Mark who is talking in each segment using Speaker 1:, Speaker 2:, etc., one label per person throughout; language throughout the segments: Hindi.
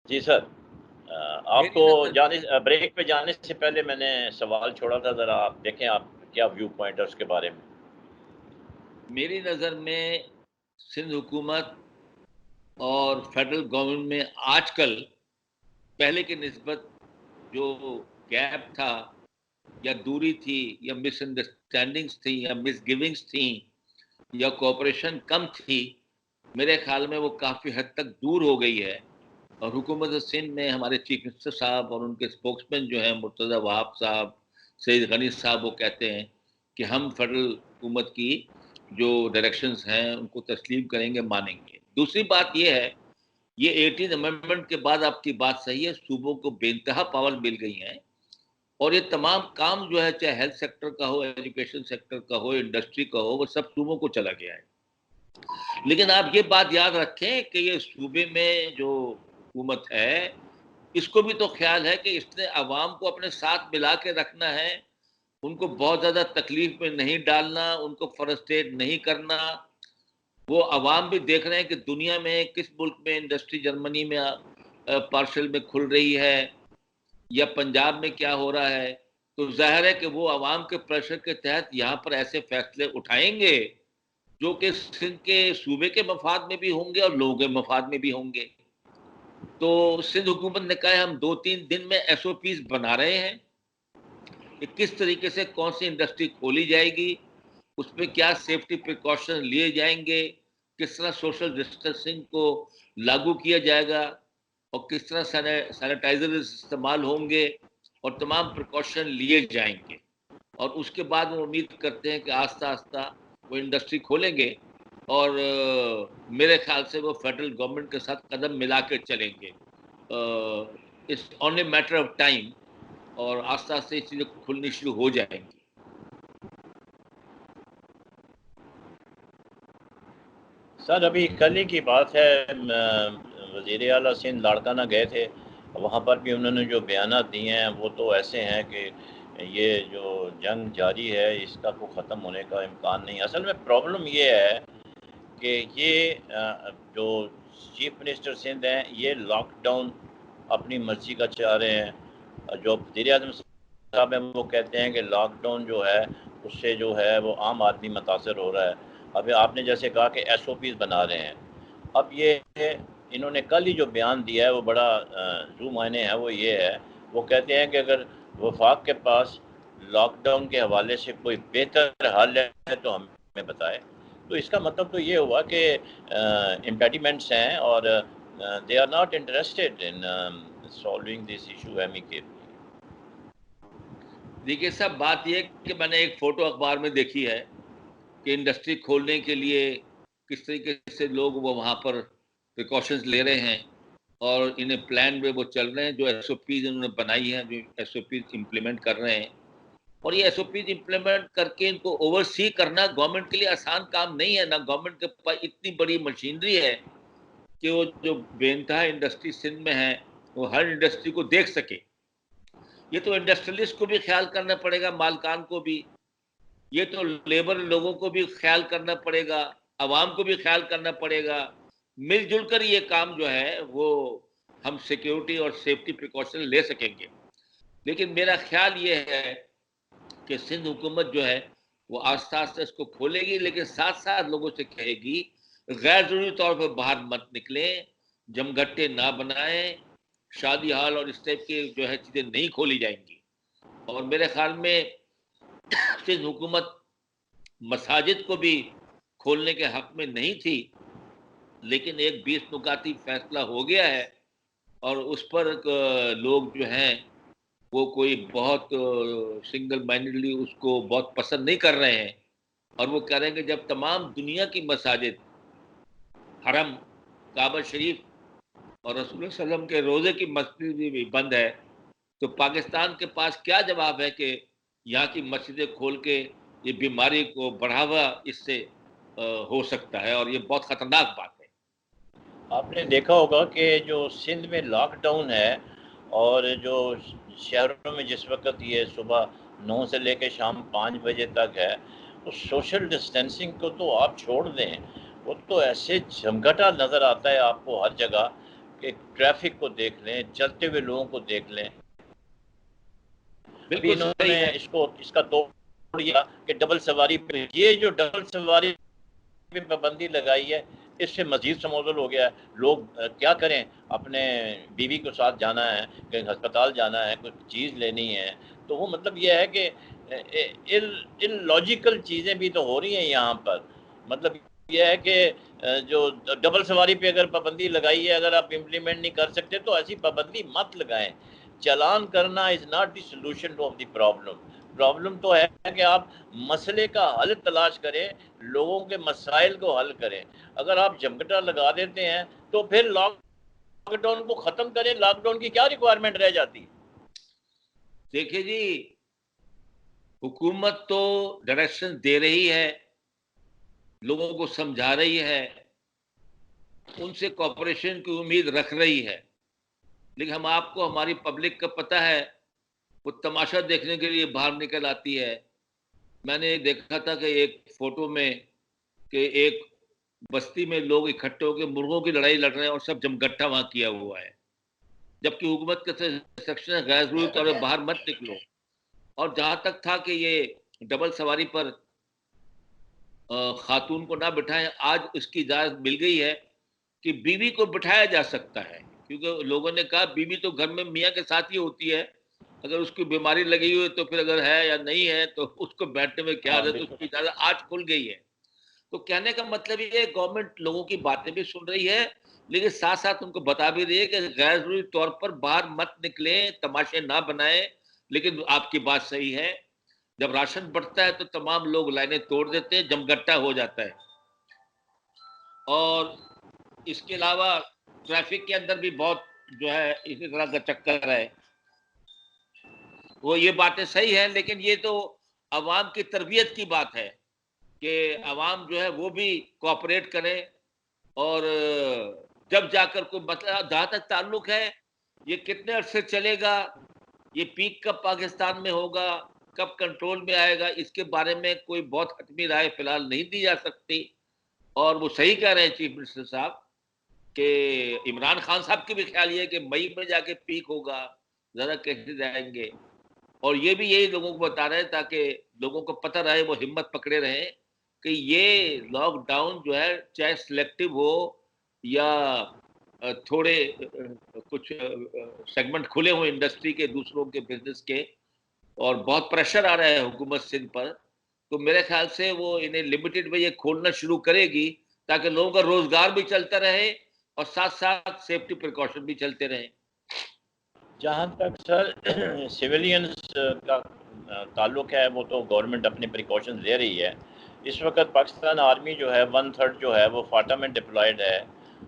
Speaker 1: जी सर।
Speaker 2: मेरी
Speaker 1: आपको
Speaker 2: नज़र
Speaker 1: ब्रेक पे जाने से पहले मैंने सवाल छोड़ा था, ज़रा आप देखें, आप क्या व्यू पॉइंट है उसके बारे में?
Speaker 2: मेरी नज़र में सिंध हुकूमत और फेडरल गवर्नमेंट में आजकल पहले की निस्बत जो गैप था या दूरी थी या मिसअंडरस्टैंडिंग्स थी या मिसगिविंग्स थी या कोऑपरेशन कम थी, मेरे ख्याल में वो काफ़ी हद तक दूर हो गई है। और हुकूमत सिंध में हमारे चीफ मिनिस्टर साहब और उनके स्पोक्समैन जो हैं मुर्तज़ा वहाब साहब, सईद गनी साहब, वो कहते हैं कि हम फेडरल हुकूमत की जो डायरेक्शंस हैं उनको तस्लीम करेंगे, मानेंगे। दूसरी बात ये है, ये 18 अमेंडमेंट के बाद आपकी बात सही है, सूबों को बेइंतहा पावर मिल गई हैं और ये तमाम काम जो है, चाहे हेल्थ सेक्टर का हो, एजुकेशन सेक्टर का हो, इंडस्ट्री का हो, वो सब सूबों को चला गया है। लेकिन आप ये बात याद रखें कि ये सूबे में जो हुकूमत है, इसको भी तो ख्याल है कि इसने अवाम को अपने साथ मिला के रखना है, उनको बहुत ज़्यादा तकलीफ में नहीं डालना, उनको फ्रस्ट्रेट नहीं करना। वो अवाम भी देख रहे हैं कि दुनिया में किस मुल्क में इंडस्ट्री जर्मनी में पार्शल में खुल रही है या पंजाब में क्या हो रहा है, तो जाहिर है कि वो अवाम के प्रेशर के तहत यहाँ पर ऐसे फैसले उठाएंगे जो कि सिंध के सूबे के मफाद में भी होंगे और लोगों के मफाद में भी होंगे। तो सिंध हुकूमत ने कहा है हम 2-3 दिन में एसओपीज बना रहे हैं कि किस तरीके से कौन सी इंडस्ट्री खोली जाएगी, उसमें क्या सेफ्टी प्रिकॉशन लिए जाएंगे, किस तरह सोशल डिस्टेंसिंग को लागू किया जाएगा और किस तरह सैनिटाइजर इस्तेमाल होंगे और तमाम प्रिकॉशन लिए जाएंगे। और उसके बाद वो उम्मीद करते हैं कि आस्ता आस्ता वो इंडस्ट्री खोलेंगे और मेरे ख्याल से वो फेडरल गवर्नमेंट के साथ कदम मिला के चलेंगे। It's only matter of time और आस्ता आस्ता ये चीज़ें खुलनी शुरू हो जाएंगी।
Speaker 1: सर, अभी कल ही की बात है, वज़ीर आला सिंध लाड़काना गए थे। वहाँ पर भी उन्होंने जो बयानात दिए हैं वो तो ऐसे हैं कि ये जो जंग जारी है इसका कोई ख़त्म होने का इम्कान नहीं। असल में प्रॉब्लम ये है कि ये जो चीफ मिनिस्टर सिंध हैं ये लॉकडाउन अपनी मर्जी का चाह रहे हैं। जो वज़ीर आज़म साहब हैं वो कहते हैं कि लॉकडाउन जो है उससे जो है वो आम आदमी मुतासर हो रहा है। अभी आपने जैसे कहा कि एसओपीज़ बना रहे हैं। अब ये इन्होंने कल ही जो बयान दिया है वो बड़ा ज़ू मायने है, वो ये है, वो कहते हैं कि अगर वफाक के पास लॉकडाउन के हवाले से कोई बेहतर हल है तो हमें बताए। तो इसका मतलब तो ये हुआ कि इम्पेडिमेंट्स हैं और they are not interested in solving this issue amicably.
Speaker 2: देखिए सब बात ये कि मैंने एक फोटो अखबार में देखी है कि इंडस्ट्री खोलने के लिए किस तरीके से लोग वो वहाँ पर प्रिकॉशंस ले रहे हैं और इन्हें प्लान में वो चल रहे हैं, जो एसओपीज इन्होंने बनाई है, जो एसओपीज इम्प्लीमेंट कर रहे हैं। और ये एसओपीज इम्प्लीमेंट करके इनको ओवरसी करना गवर्नमेंट के लिए आसान काम नहीं है। ना गवर्नमेंट के पास इतनी बड़ी मशीनरी है कि वो जो बेनतहा इंडस्ट्री सिंध में है वो हर इंडस्ट्री को देख सके। ये तो इंडस्ट्रियलिस्ट को भी ख्याल करना पड़ेगा, मालकान को भी, ये तो लेबर लोगों को भी ख्याल करना पड़ेगा, अवाम को भी ख्याल करना पड़ेगा। मिलजुल कर ये काम जो है वो हम सिक्योरिटी और सेफ्टी प्रिकॉशन ले सकेंगे। लेकिन मेरा ख्याल ये है कि सिंध हुकूमत जो है वो आस्ता आस्ता इसको खोलेगी, लेकिन साथ साथ लोगों से कहेगी गैर जरूरी तौर पर बाहर मत निकले, जमघट्टे ना बनाएं, शादी हाल और इस टाइप की जो है चीजें नहीं खोली जाएंगी। और मेरे ख्याल में सिंध हुकूमत मसाजिद को भी खोलने के हक में नहीं थी, लेकिन एक 20 नुकाती फैसला हो गया है और उस पर लोग जो हैं वो कोई बहुत सिंगल माइंडेडली उसको बहुत पसंद नहीं कर रहे हैं। और वो कह रहे हैं कि जब तमाम दुनिया की मसाजिद, हरम, काबा शरीफ और रसूल सल्लम के रोजे की मस्जिद भी बंद है, तो पाकिस्तान के पास क्या जवाब है कि यहाँ की मस्जिदें खोल के ये बीमारी को बढ़ावा इससे हो सकता है और ये बहुत खतरनाक बात है।
Speaker 1: आपने देखा होगा कि जो सिंध में लॉकडाउन है और जो शहरों में जिस वक्त ये सुबह 9 से लेकर शाम 5 बजे तक है, उस सोशल डिस्टेंसिंग को तो आप छोड़ दें, वो तो ऐसे झमघटा नज़र आता है आपको हर जगह कि ट्रैफिक को देख लें, चलते हुए लोगों को देख लें। अभी
Speaker 2: बिल्कुल सही
Speaker 1: इन्होंने
Speaker 2: है।
Speaker 1: इसका तोड़ दिया कि डबल सवारी पे, ये जो डबल सवारी पे पाबंदी लगाई है, इससे मजीद समोजल हो गया है। लोग क्या करें, अपने बीवी के साथ जाना है, कहीं अस्पताल जाना है, कुछ चीज़ लेनी है, तो वो मतलब ये है कि इलॉजिकल चीज़ें भी तो हो रही हैं यहाँ पर। मतलब ये है कि जो डबल सवारी पे अगर पाबंदी लगाई है, अगर आप इम्प्लीमेंट नहीं कर सकते तो ऐसी पाबंदी मत लगाएं। चालान करना is not the solution of the problem. Problem तो है कि आप मसले का हल तलाश करें, लोगों के मसाइल को हल करें। अगर आप जमघटा लगा देते हैं तो फिर लॉकडाउन को ख़त्म करें, लॉकडाउन की क्या रिक्वायरमेंट रह जाती है?
Speaker 2: देखिए जी, हुकूमत तो डायरेक्शन दे रही है, लोगों को समझा रही है, उनसे कॉपरेशन की उम्मीद रख रही है, लेकिन हम आपको, हमारी पब्लिक का पता है, वो तमाशा देखने के लिए बाहर निकल आती है। मैंने देखा था कि एक फोटो में कि एक बस्ती में लोग इकट्ठे होकर मुर्गों की लड़ाई लड़ रहे हैं और सब जमघट्टा वहां किया हुआ है, जबकि हुकूमत का सेक्शन है गैर जरूरी तौर पर बाहर मत निकलो। और जहां तक था कि ये डबल सवारी पर खातून को ना बिठाएं, आज इसकी इजाजत मिल गई है कि बीवी को बिठाया जा सकता है, क्योंकि लोगों ने कहा बीवी तो घर में मियाँ के साथ ही होती है, अगर उसकी बीमारी लगी हुई है तो फिर अगर है या नहीं है तो उसको बैठने में क्या
Speaker 1: हाँ,
Speaker 2: आदत,
Speaker 1: बिल्कुल।
Speaker 2: उसकी इजाजत आज खुल गई है। तो कहने का मतलब ये है, गवर्नमेंट लोगों की बातें भी सुन रही है, लेकिन साथ साथ उनको बता भी रही है कि गैर जरूरी तौर पर बाहर मत निकले, तमाशे ना बनाए। लेकिन आपकी बात सही है, जब राशन बढ़ता है तो तमाम लोग लाइनें तोड़ देते हैं, जमघट्टा हो जाता है। और इसके अलावा ट्रैफिक के अंदर भी बहुत जो है इसी तरह का चक्कर है। वो ये बातें सही है, लेकिन ये तो अवाम की तरबियत की बात है कि अवाम जो है वो भी कोऑपरेट करे। और जब जाकर कोई मतलब, जहां तक ताल्लुक है ये कितने अरसे चलेगा, ये पीक कब पाकिस्तान में होगा, कब कंट्रोल में आएगा, इसके बारे में कोई बहुत हतमी राय फिलहाल नहीं दी जा सकती। और वो सही कह रहे हैं चीफ मिनिस्टर साहब कि इमरान खान साहब की भी ख्याल ये है कि मई में जाके पीक होगा, जरा कैसे जाएंगे। और ये भी यही लोगों को बता रहे हैं ताकि लोगों को पता रहे, वो हिम्मत पकड़े रहे कि ये लॉकडाउन जो है चाहे सिलेक्टिव हो या थोड़े कुछ सेगमेंट खुले हुए इंडस्ट्री के, दूसरों के बिजनेस के, और बहुत प्रेशर आ रहा है हुकूमत सिंध पर, तो मेरे ख्याल से वो इन्हें लिमिटेड में ये खोलना शुरू करेगी ताकि लोगों का रोजगार भी चलता रहे और साथ साथ सेफ्टी प्रिकॉशन भी चलते रहे।
Speaker 1: जहाँ तक सर सिविलियंस का ताल्लुक है, वो तो गवर्नमेंट अपने प्रिकॉशन ले रही है। इस वक्त पाकिस्तान आर्मी जो है 1/3 जो है वो फाटा में डिप्लॉयड है,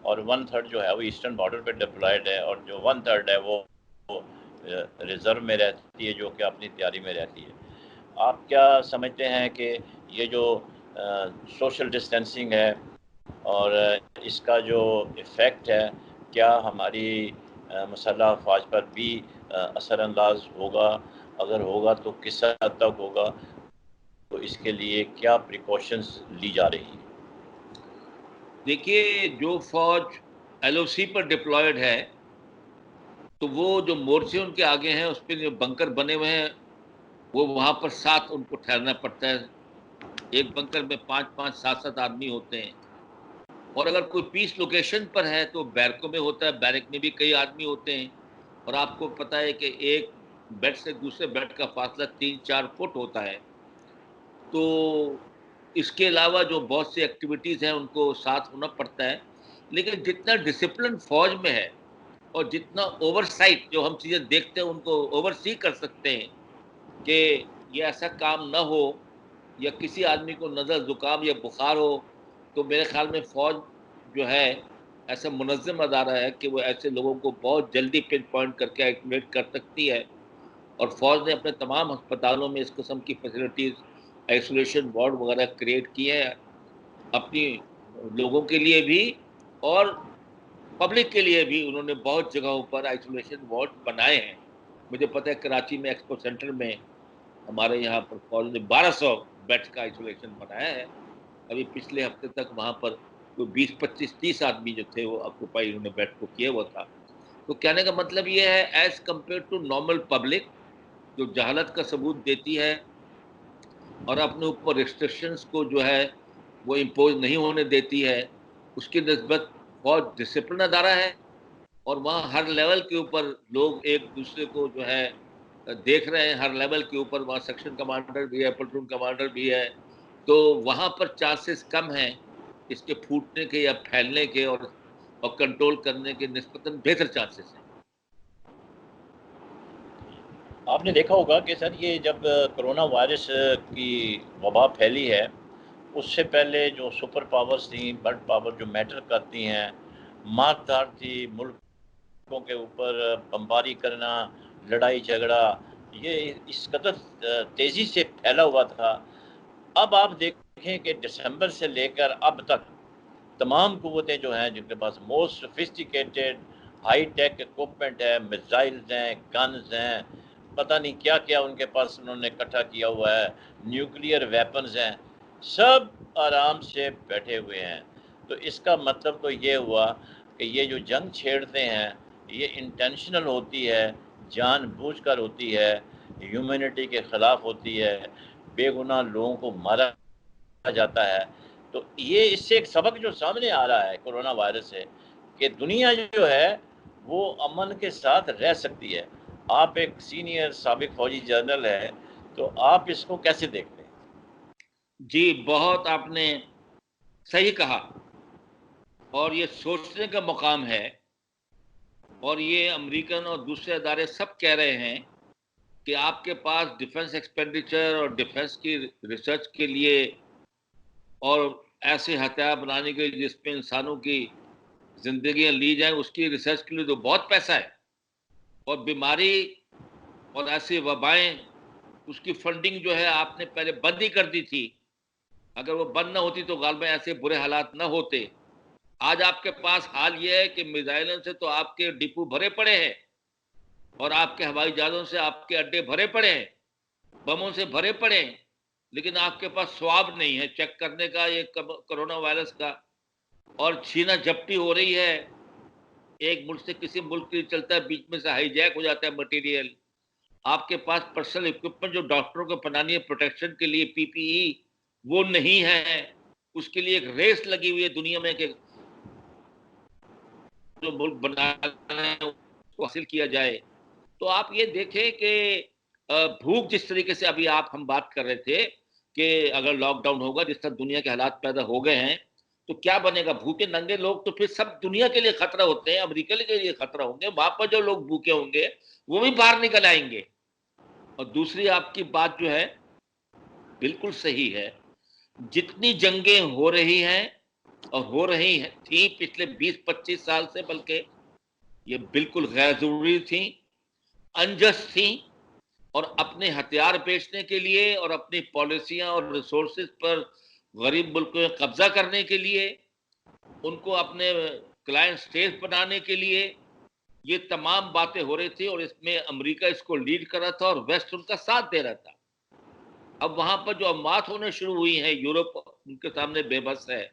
Speaker 1: और 1/3 जो है वो ईस्टर्न बॉर्डर पे डिप्लॉयड है, और जो 1/3 है वो रिज़र्व में रहती है, जो कि अपनी तैयारी में रहती है। आप क्या समझते हैं कि ये जो सोशल डिस्टेंसिंग है और इसका जो इफ़ेक्ट है, क्या हमारी मसल्ह अफवाज पर भी असरअंदाज होगा? अगर होगा तो किस हद तक होगा? तो इसके लिए क्या प्रिकॉशंस ली जा रही हैं?
Speaker 2: देखिए, जो फौज एलओसी पर डिप्लॉयड है, तो वो जो मोर्चे उनके आगे हैं उस पर जो बंकर बने हुए हैं, वो वहां पर साथ उनको ठहरना पड़ता है। एक बंकर में 5-5, 7-7 आदमी होते हैं। और अगर कोई पीस लोकेशन पर है तो बैरकों में होता है, बैरक में भी कई आदमी होते हैं। और आपको पता है कि एक बेड से दूसरे बेड का फासला 3-4 फुट होता है। तो इसके अलावा जो बहुत सी एक्टिविटीज हैं उनको साथ होना पड़ता है। लेकिन जितना डिसिप्लिन फौज में है और जितना ओवरसाइट जो हम चीजें देखते हैं उनको ओवरसी कर सकते हैं कि ये ऐसा काम ना हो, या किसी आदमी को नजर जुकाम या बुखार हो, तो मेरे ख्याल में फौज जो है ऐसा मुनज़्ज़म अदारा है कि वो ऐसे लोगों को बहुत जल्दी पिन पॉइंट करके आइसोलेट कर सकती है। और फौज ने अपने तमाम अस्पतालों में इस किस्म की फैसिलिटीज, आइसोलेशन वार्ड वगैरह क्रिएट किए हैं अपनी लोगों के लिए भी, और पब्लिक के लिए भी उन्होंने बहुत जगहों पर आइसोलेशन वार्ड बनाए हैं। मुझे पता है कराची में एक्सपो सेंटर में हमारे यहाँ पर फौज ने 1200 बेड्स का आइसोलेशन बनाया है। अभी पिछले हफ्ते तक वहां पर तो 20-25-30 आदमी जो थे वो ऑक्यूपाई उन्होंने बेड को किया हुआ था। तो कहने का मतलब ये है as compare to normal public जो जहालत का सबूत देती है और अपने ऊपर रिस्ट्रिक्शंस को जो है वो इम्पोज नहीं होने देती है, उसकी निस्बत बहुत डिसिप्लिन अदारा है। और वहाँ हर लेवल के ऊपर लोग एक दूसरे को जो है देख रहे हैं, हर लेवल के ऊपर वहाँ सेक्शन कमांडर भी है, प्लेटून कमांडर भी है। तो वहाँ पर चांसेस कम हैं इसके फूटने के या फैलने के, और कंट्रोल करने के निस्बतन बेहतर चांसेस हैं।
Speaker 1: आपने देखा होगा कि सर ये जब कोरोना वायरस की वबा फैली है, उससे पहले जो सुपर पावर्स थी, वर्ल्ड पावर जो मैटर करती हैं, मारधाड़ थी, मुल्कों के ऊपर बमबारी करना, लड़ाई झगड़ा, ये इस कदर तेज़ी से फैला हुआ था। अब आप देखें कि दिसंबर से लेकर अब तक तमाम कुव्वतें जो हैं, जिनके पास most sophisticated high tech equipment है, मिसाइल्स हैं, गन्स हैं, पता नहीं क्या क्या उनके पास उन्होंने इकट्ठा किया हुआ है, न्यूक्लियर वेपन्स हैं, सब आराम से बैठे हुए हैं। तो इसका मतलब तो ये हुआ कि ये जो जंग छेड़ते हैं ये इंटेंशनल होती है, जानबूझकर होती है, ह्यूमैनिटी के ख़िलाफ़ होती है, बेगुनाह लोगों को मारा जाता है। तो ये इससे एक सबक जो सामने आ रहा है कोरोना वायरस से, कि दुनिया जो है वो अमन के साथ रह सकती है। आप एक सीनियर साबिक फौजी जनरल हैं, तो आप इसको कैसे देखते हैं?
Speaker 2: जी, बहुत आपने सही कहा, और ये सोचने का मुकाम है। और ये अमेरिकन और दूसरे अदारे सब कह रहे हैं कि आपके पास डिफेंस एक्सपेंडिचर और डिफेंस की रिसर्च के लिए और ऐसे हथियार बनाने के लिए जिसमें इंसानों की जिंदगियां ली जाए, उसकी रिसर्च के लिए तो बहुत पैसा है। और बीमारी और ऐसी वबाएं, उसकी फंडिंग जो है आपने पहले बंद ही कर दी थी। अगर वो बंद ना होती तो गाल में ऐसे बुरे हालात ना होते। आज आपके पास हाल ये है कि मिसाइलों से तो आपके डिपो भरे पड़े हैं, और आपके हवाई जहाजों से आपके अड्डे भरे पड़े हैं, बमों से भरे पड़े हैं, लेकिन आपके पास स्वाब नहीं है चेक करने का ये कोरोना वायरस का। और छीना झपटी हो रही है, एक मुल्क से किसी मुल्क के लिए चलता है, बीच में से हाईजैक हो जाता है मटेरियल। आपके पास पर्सनल इक्विपमेंट जो डॉक्टरों को बनानी है प्रोटेक्शन के लिए, पीपीई, वो नहीं है। उसके लिए एक रेस लगी हुई है दुनिया में कि जो मुल्क बनाना है उसको हासिल किया जाए। तो आप ये देखें कि भूख, जिस तरीके से अभी आप हम बात कर रहे थे कि अगर लॉकडाउन होगा, जिस तरह दुनिया के हालात पैदा हो गए हैं, तो क्या बनेगा? भूखे नंगे लोग तो फिर सब दुनिया के लिए खतरा होते हैं, अमेरिका के लिए खतरा होंगे। वहां पर जो लोग भूखे होंगे वो भी बाहर निकल आएंगे। और दूसरी आपकी बात जो है बिल्कुल सही है, जितनी जंगें हो रही हैं और हो रही हैं थी पिछले 20-25 साल से, बल्कि ये बिल्कुल गैर जरूरी थी, अनजस्ट थी, और अपने हथियार बेचने के लिए और अपनी पॉलिसियां और रिसोर्सेज पर गरीब मुल्कों में कब्जा करने के लिए, उनको अपने क्लाइंट स्टेट बनाने के लिए, ये तमाम बातें हो रही थी। और इसमें अमेरिका इसको लीड कर रहा था और वेस्ट उनका साथ दे रहा था। अब वहां पर जो अमात होने शुरू हुई है, यूरोप उनके सामने बेबस है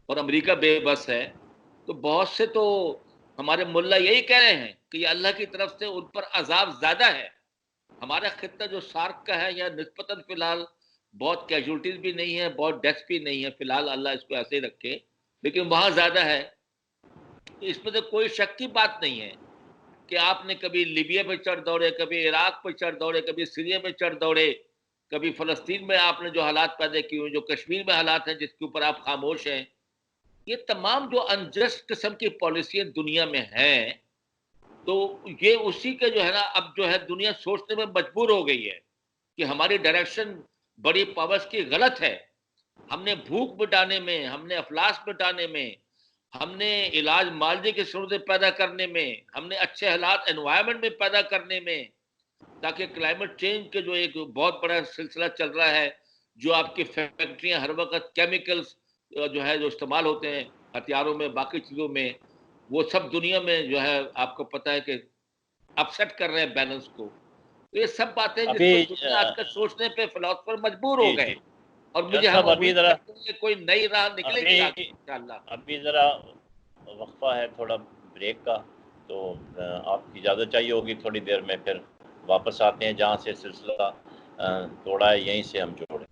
Speaker 2: और अमेरिका बेबस है। तो बहुत से तो हमारे मुल्ला यही कह रहे हैं कि ये अल्लाह की तरफ से उन पर अजाब ज्यादा है। हमारा खित्ता जो सार्क का है, या निस्बतन फिलहाल बहुत कैजुअलिटीज भी नहीं है, बहुत डेथ्स भी नहीं है फिलहाल, अल्लाह इसको ऐसे ही रखे, लेकिन वहां ज्यादा है। तो इसमें तो कोई शक की बात नहीं है कि आपने कभी लीबिया में चढ़ दौड़े, कभी इराक में चढ़ दौड़े, कभी सीरिया में चढ़ दौड़े, कभी फलस्तीन में आपने जो हालात पैदा किए हुए, जो कश्मीर में हालात हैं जिसके ऊपर आप खामोश हैं, ये तमाम जो अनजस्ट किस्म की पॉलिसी दुनिया में है, तो ये उसी के जो है ना, अब जो है दुनिया सोचने में मजबूर हो गई है कि हमारी डायरेक्शन बड़ी पावर्स की गलत है। हमने भूख मिटाने में, हमने अफलास मिटाने में, हमने इलाज मालजे की सूरतें पैदा करने में, हमने अच्छे हालात एनवायरनमेंट में पैदा करने में, ताकि क्लाइमेट चेंज के जो एक बहुत बड़ा सिलसिला चल रहा है, जो आपकी फैक्ट्रियां हर वक्त केमिकल्स जो है जो इस्तेमाल होते हैं हथियारों में, बाकी चीजों में, वो सब दुनिया में जो है आपको पता है कि अपसेट कर रहे हैं बैलेंस को। तो ये सब बातें जिस
Speaker 1: अभी
Speaker 2: पर दुनिया आजकल सोचने पे फिलोसफर मजबूर हो
Speaker 1: जी,
Speaker 2: गए।
Speaker 1: जी।
Speaker 2: और मुझे हम
Speaker 1: अभी जरा
Speaker 2: कोई नई राह निकलेगी इंशाअल्लाह।
Speaker 1: अभी जरा वक्फा है थोड़ा ब्रेक का, तो आपकी इजाज़त चाहिए होगी थोड़ी देर में, फिर वापस आते हैं जहाँ से सिलसिला तोड़ा है, यहीं से हम जोड़ें।